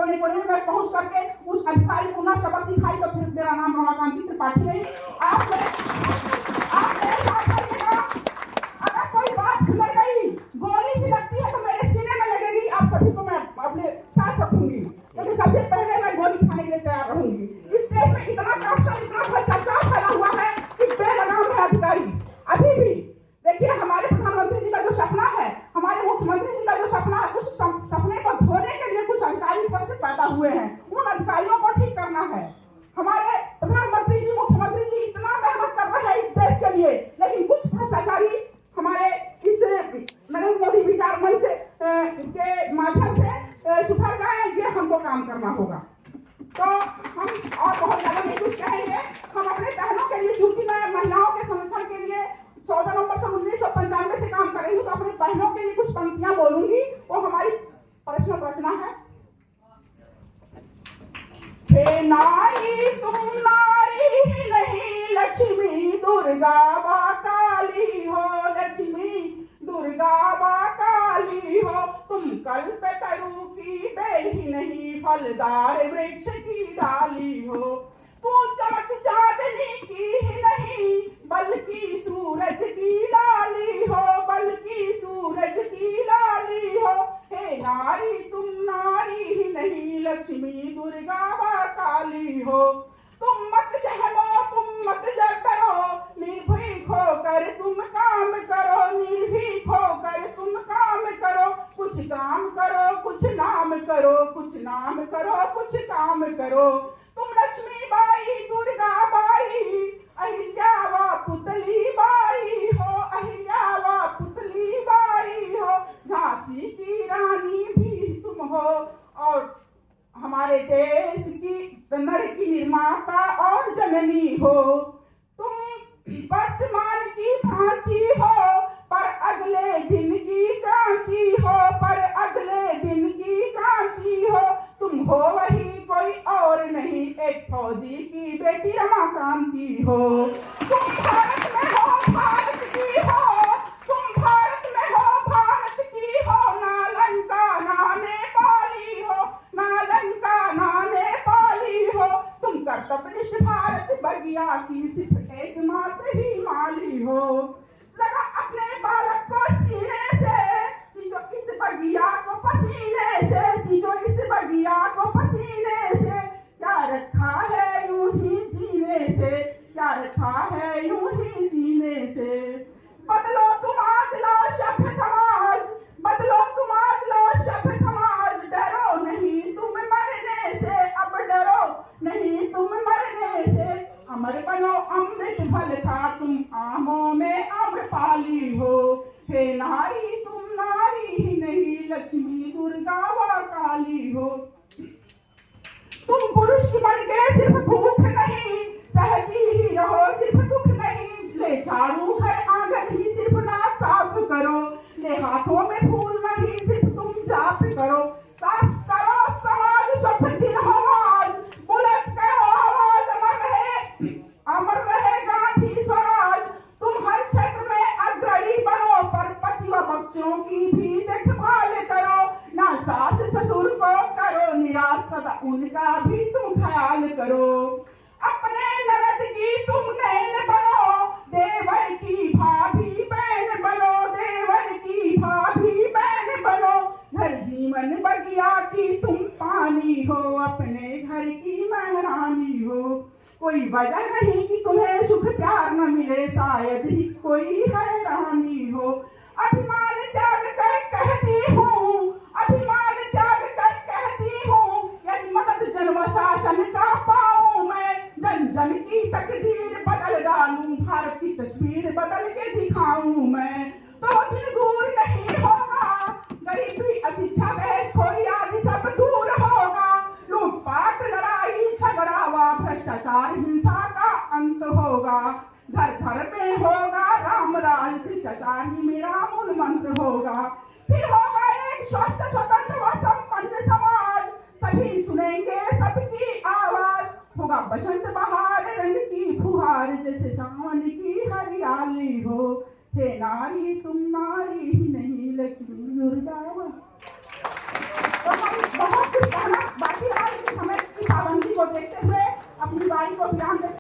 कोने कोने में मैं पहुंच करके उस अधिकारी को ना सबक सिखाई तो फिर मेरा नाम रमाकांति त्रिपाठी नहीं। आप मेरे साथ आइएगा, अगर कोई बात खुल गई, गोली भी लगती है तो मेरे सीने में लगेगी, आप सभी को मैं अपने साथ रखूंगी, लेकिन सबसे पहले मैं गोली खाने के लिए तैयार रहूंगी। इस देश में इतना करप्शन, इतना भ्रष्टाचार फैला हुआ है कि बेलगाम है अधिकारी। अभी भी देखिए हमारे प्रधानमंत्री जी का जो सपना है, हमारे मुख्यमंत्री जी का जो सपना है, उस सपने को धोने के लिए कुछ अधिकारी पद से पैदा हुए हैं, उन अधिकारियों को ठीक करना है। हमारे प्रधानमंत्री जी, मुख्यमंत्री जी इतना मेहनत कर रहे हैं इस देश के लिए, लेकिन कुछ भ्रष्टाचारी हमारे इस नरेंद्र मोदी विचार मंच के माध्यम से सुधर जाए, ये हमको काम करना होगा। तो हम और बहुत ज्यादा नहीं कुछ कहेंगे, हम अपने बहनों के लिए, क्योंकि मैं महिलाओं के संरक्षण के लिए 14 नवंबर से 1995 से काम कर रही हूँ, तो अपनी बहनों के लिए कुछ पंक्तियां बोलूंगी। वो हमारी पर्सनल रचना है। हे नारी तुम नारी ही नहीं, लक्ष्मी दुर्गा मां काली हो, लक्ष्मी दुर्गा मां काली हो। तुम कल्पतरु की बेल ही नहीं, फलदार वृक्ष की डाली हो। तू चमक चांदनी की ही नहीं, बल्कि सूरज की लाली हो, बल्कि सूरज की लाली हो। हे नारी तुम नारी ही नहीं, लक्ष्मी दुर्गा मां काली हो। तुम मत सहमो, तुम मत डरो, निर्भीक होकर तुम काम करो, निर्भीक होकर तुम काम करो। कुछ काम करो, कुछ नाम करो, कुछ नाम करो, कुछ काम करो। तुम लक्ष्मी बाई, दुर्गा बाई, अहिल्या व पुतली बाई हो, अहिल्या व पुतली बाई हो। झांसी की रानी भी तुम हो, और हमारे देश की नर की निर्माता और जननी हो। तुम वर्तमान की भांति हो, पर अगले दिन की क्रांति हो, पर अगले दिन की क्रांति हो। तुम हो वही कोई और नहीं, एक फौजी की बेटी रमाकांति हो। तुम भारत में हो, भारत की हो, तुम भारत में हो, भारत की हो। ना लंका ना नेपाली हो, ना लंका ना नेपाली हो। तुम कर्तव्यनिष्ठ भारत बगिया की सिर्फ एकमात्र ही माली हो। लगा अपने बालक को सीने से, सीधो इस बगिया को पसीने से, सीधो इस बगिया को पसीने से। क्या रखा है यूं ही जीने से, क्या रखा है यूं ही जीने से। बदलो तुम आज लो सभ्य समाज, बदलो तुम आज लो सभ्य समाज। डरो नहीं तुम मरने से, अब डरो नहीं तुम मरने से। अमर बनो अमृत फल खा, तुम आमों में आम्रपाली हो। हे नारी तुम नारी ही नहीं, लक्ष्मी दुर्गा व काली हो। तुम पुरुष बन के सिर्फ भूख नहीं, सहती ही रहो सिर्फ दुख नहीं। ले झाड़ू घर आंगन ही सिर्फ ना साफ करो, ले हाथों में फूल नहीं सिर्फ तुम जाप करो। साफ करो समाज स्वच्छ दिन हो आज, बुलंद करो आवाज, अमर रहे गांधी स्वराज। तुम हर क्षेत्र में अग्रणी बनो, पर पति व बच्चों की भी देखभाल करो। ना सास ससुर को करो निराश, सदा उनका भी तुम ख्याल करो। अपने ननद की तुम नैन बनो, देवर की भाभी बहन बनो, देवर की भाभी बहन बनो। घर जीवन बगिया की तुम पानी हो, अपने घर की महारानी हो। कोई वजह नहीं कि तुम्हें सुख प्यार न मिले, शायद ही कोई हैरानी हो। अभिमान त्याग कर कहती हूँ, अभिमान त्याग कर कहती हूँ, यदि मदद जन्म शासन का पाऊँ मैं, जन जन की तकदीर बदल डालूं, भारत की तस्वीर बदल के दिखाऊं मैं। तो दिन दूर नहीं होगा, गरीबी अशिक्षा बेचोरी आदि सब दूर होगा। लूटपाट लड़ाई झगड़ा व भ्रष्टाचार हिंसा का अंत होगा। घर घर में होगा राम राज, शिष्टाचार ही मेरा मूल मंत्र होगा। फिर होगा एक स्वस्थ स्वतंत्र व संपन्न समाज, सभी सुनेंगे सबकी आवाज। होगा बसंत बहार रंग की फुहार, जैसे सावन की हरियाली हो। हे नारी तुम नारी ही नहीं, लक्ष्मी दुर्गा। तो हम बहुत कुछ कहना बाकी अपनी बारी को विराम देते